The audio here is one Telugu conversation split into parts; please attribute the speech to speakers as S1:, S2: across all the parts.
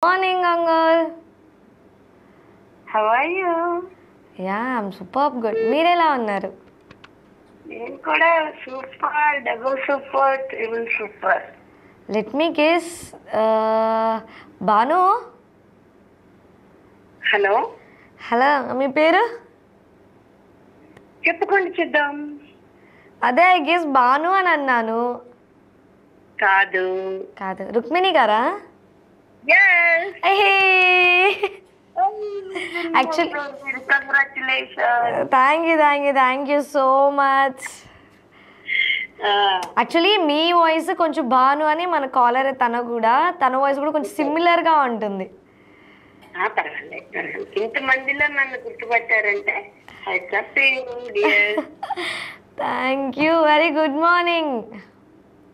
S1: Morning, Uncle.
S2: How are you?
S1: Yeah, I'm superb good. మీరు ఎలా ఉన్నారు?
S2: నేను కూడా super, double super, triple super.
S1: Let me guess. Bhanu.
S2: Hello
S1: hello, మీ పేరు?
S2: చెప్పుకోండి చూద్దాం.
S1: అదే ఐ గెస్ భాను అని అన్నాను.
S2: కాదు.
S1: కాదు, రుక్మిణి గారా? Actually
S2: congratulation.
S1: Thank you so much. Actually me voice కొంచెం భాను అని మన కాలర్ తన వాయిస్ కూడా కొంచెం సిమిలర్గా ఉంటుంది.
S2: పర్వాలేదు, ఇంతమందిలో నన్ను గుర్తుపట్టారంటే
S1: thank you. Very good morning.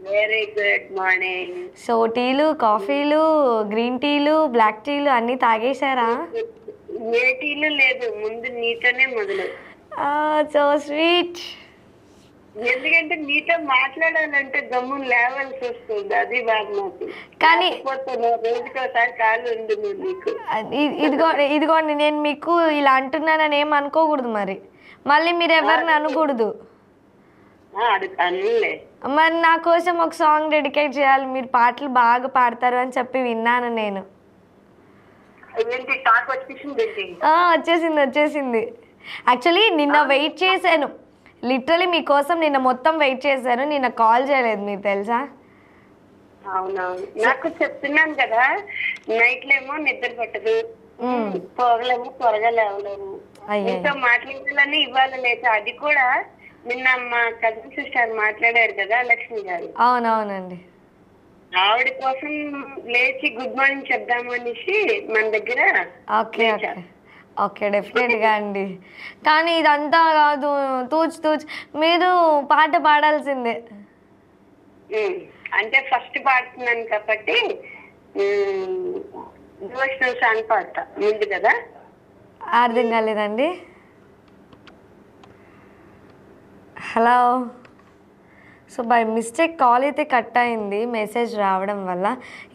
S2: Very good morning.
S1: So టీలు, కాఫీలు, గ్రీన్ టీలు, బ్లాక్ టీలు అన్నీ తాగేశారా?
S2: ఏ టీలు లేదు, ముందు నీతోనే మొదలు.
S1: So sweet.
S2: ఎందుకంటే నీతో మాట్లాడాలంటే గమ్ము లేవాల్సి వస్తుంది, అది బాగా నాకు.
S1: కానీ
S2: రోజుకోసారి కాలు ఉంది నీకు.
S1: ఇదిగోండి, నేను మీకు ఇలా అంటున్నానని ఏం అనుకోకూడదు, మళ్ళీ మీరు ఎవరిని అనకూడదు. మరి నా కోసం ఒక సాంగ్ డెడికేట్ చేయాలి. మీరు పాటలు బాగా పాడతారు అని చెప్పి విన్నాను నేను. వచ్చేసింది. యాక్చువల్లీ నిన్న వెయిట్ చేశాను, లిటరలీ మీకోసం నిన్న మొత్తం వెయిట్ చేశాను. నిన్న కాల్ చేయలేదు, మీరు తెలుసా?
S2: అవునవును, నాకు చెప్తున్నాను కదా, నైట్ లేమో నిద్ర పట్టదు, పొగలేమో త్వరగా లేవలేము. ఇంకా మాట్లాడాలని ఇవాళ లేదు. అది కూడా నిన్న మా కజిన్ సిస్టర్ మాట్లాడారు కదా, లక్ష్మి గారు.
S1: అవునవునండి.
S2: ఆవిడ కోసం లేచి గుడ్ మార్నింగ్ చెప్దాము అనేసి మన దగ్గర.
S1: ఓకే డెఫినెట్గా అండి. కానీ ఇదంతా కాదు, తూచ్ మీరు పాట పాడాల్సిందే.
S2: అంటే ఫస్ట్ పాడుతున్నాను కాబట్టి డివోషనల్ సాంగ్ పాడతా ముందు కదా.
S1: అర్థం కాలేదండి. Hello. So by mistake call అయితే కట్ అయింది, మెసేజ్ రావడం వల్ల.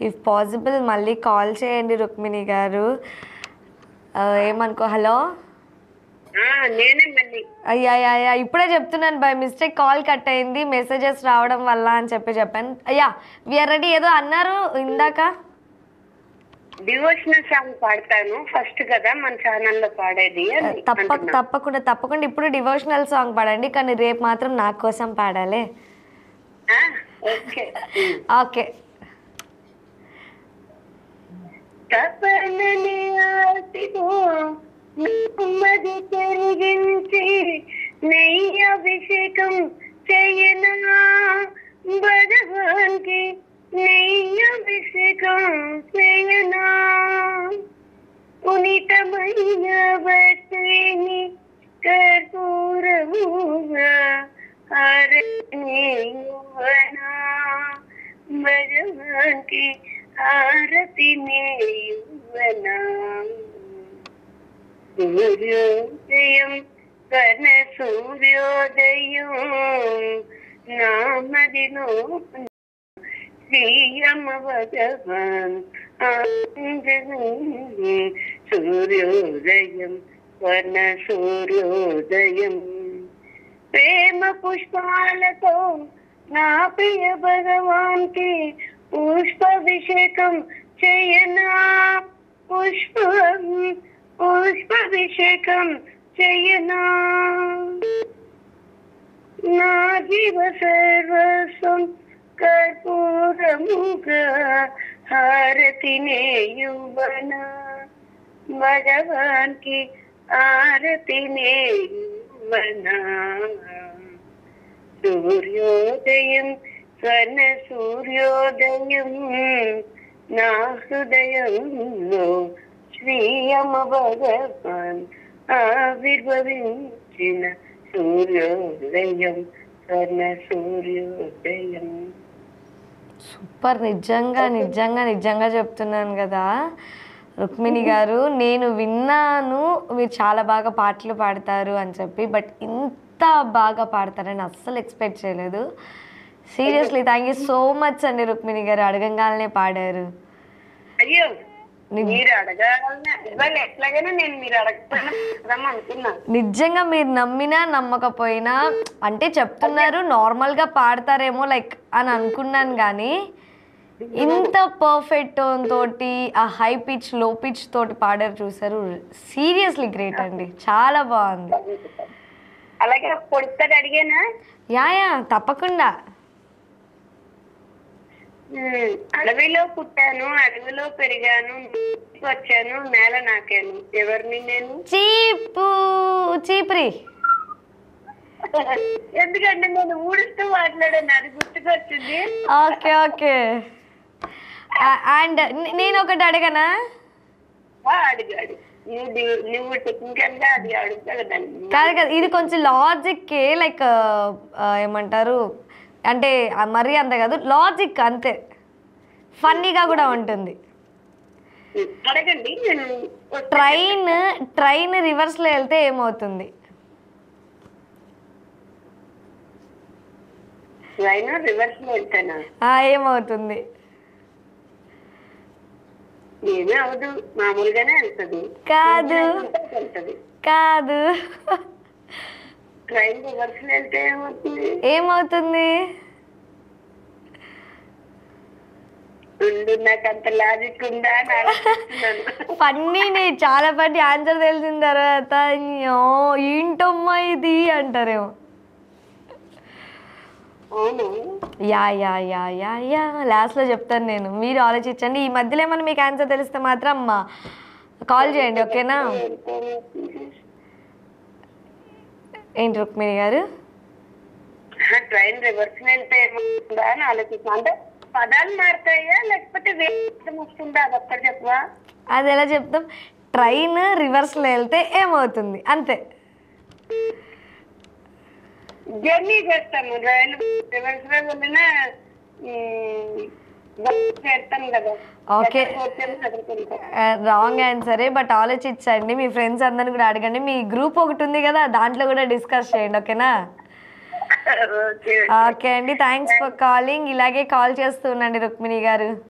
S1: ఇఫ్ పాసిబుల్ మళ్ళీ కాల్ చేయండి రుక్మిణి గారు, ఏమనుకో. హలో. అయ్యా ఇప్పుడే చెప్తున్నాను, బై మిస్టేక్ కాల్ కట్ అయింది, మెసేజెస్ రావడం వల్ల అని చెప్పాను. అయ్యా వీఆర్ రెడీ. ఏదో అన్నారు ఇందాక.
S2: డివోషనల్ సాంగ్ పాడతాను ఫస్ట్ కదా మన ఛానల్లో పాడేది.
S1: తప్పకుండా ఇప్పుడు డివోషనల్ సాంగ్ పాడండి, కానీ రేపు మాత్రం నా కోసం పాడాలి. ఓకే.
S2: తపనని ఆశతో నెమ్మది పెరిగించి నెయ్యభిషేకం చేయనా భగవాన్కి, నెయ్యభిషేకం చేయనా పునీతమైన భక్తిని కర్పూరముగా హారతిని ఇవ్వనా భగవాన్కి, హారతిని ఇవ్వనా. సూర్యోదయం కర్ణ సూర్యోదయం నామదిలో శ్రీయమ భగవాన్ సూర్యోదయం వర్ణ సూర్యోదయం. ప్రేమ పుష్పాలతో నా ప్రియ భగవాన్ కి పుష్పాభిషేకం చేయనా, పుష్పాభిషేకం చేయనా. నా జీవ సర్వస్వం కర్పూరముగా హారతినే యువనా భగవాన్కి, హారతినే యువనా. సూర్యోదయం స్వర్ణ సూర్యోదయం నా హృదయంలో శ్రీయమ భగవాన్ ఆవిర్భవించిన సూర్యోదయం స్వర్ణ సూర్యోదయం.
S1: సూపర్. నిజంగా చెప్తున్నాను కదా రుక్మిణి గారు, నేను విన్నాను మీరు చాలా బాగా పాటలు పాడతారు అని చెప్పి, బట్ ఇంత బాగా పాడతారని అస్సలు ఎక్స్పెక్ట్ చేయలేదు. Seriously thank you so much అండి రుక్మిణి గారు, అడగంగానే పాడారు.
S2: అయ్యో మీరు అడగాలన్నా ఇవాళ ఎట్లాగైనా నేను మీరు అడగకపోయినా చెప్దాం అనుకున్నా.
S1: నిజంగా మీరు నమ్మినా నమ్మకపోయినా అంటే చెప్తున్నారు నార్మల్గా పాడతారేమో లైక్ అని అనుకున్నాను, కానీ ఇంత పర్ఫెక్ట్ టోన్ తోటి ఆ హై పిచ్ లో పిచ్ తోటి పాడారు చూసారు, సీరియస్లీ గ్రేట్ అండి, చాలా బాగుంది.
S2: అలాగే పొడుస్తుంది అడిగానా?
S1: యా తప్పకుండా.
S2: అడవిలో పుట్టాను, అడవిలో పెరిగాను, వచ్చాను, నేల నాకాను, ఎవరిని నేను?
S1: చీప్రి.
S2: ఎందుకంటే నేను ఊడుస్తూ మాట్లాడాను, అది గుర్తుకొచ్చింది.
S1: ఓకే. అండ్ నేను ఒకటి అడగనా?
S2: అడిగాడు నువ్వు టెక్నికల్ గా అది అడుగుతాడు.
S1: కాదు, ఇది కొంచెం లాజిక్ లైక్ ఏమంటారు అంటే మరీ అంత కాదు, లాజిక్ అంతే, ఫన్నీగా కూడా ఉంటుంది.
S2: అడగండి.
S1: ట్రైన్ రివర్స్లో వెళ్తే ఏమవుతుంది?
S2: రివర్స్ లో వెళ్తానా?
S1: ఏమవుతుంది?
S2: ఏమీ అవదు, మామూలుగానే వెళ్తుంది.
S1: కాదు
S2: ట్రైన్ రివర్స్ లో వెళ్తే
S1: ఏమవుతుంది?
S2: నాకు అంత లాజిక్ ఉందా అని ఆలోచిస్తున్నాను.
S1: ఫన్నీ, చాలా పట్టి ఆన్సర్ తెలిసిన తర్వాత ఏంటమ్మా ఇది అంటారేమో. యా లాస్ట్లో చెప్తాను నేను, మీరు ఆలోచించండి. ఈ మధ్యలో ఏమన్నా మీకు ఆన్సర్ తెలిస్తే మాత్రం కాల్ చేయండి, ఓకేనా? ఏంటి రుక్మిణి గారు?
S2: ట్రైన్ రివర్స్ వెళ్తే ఏమవుతుందా అని ఆలోచిస్తున్నా. అంటే పదాలు మారుతాయా లేకపోతే వేరే వస్తుందా, అది ఒక్కటి చెప్పవా?
S1: అది ఎలా చెప్తాం? ట్రైన్ రివర్స్లో వెళ్తే ఏమవుతుంది, అంతే.
S2: జర్నీ చేస్తాము, రైలు రివర్స్ లో వెళ్ళినా చేస్తాను కదా.
S1: ఓకే, రాంగ్ ఆన్సరే, బట్ ఆలోచించండి. మీ ఫ్రెండ్స్ అందరిని కూడా అడగండి. మీ గ్రూప్ ఒకటి ఉంది కదా, దాంట్లో కూడా డిస్కస్ చేయండి, ఓకేనా? ఓకే అండి, థ్యాంక్స్ ఫర్ కాలింగ్. ఇలాగే కాల్ చేస్తూ ఉండండి రుక్మిణి గారు.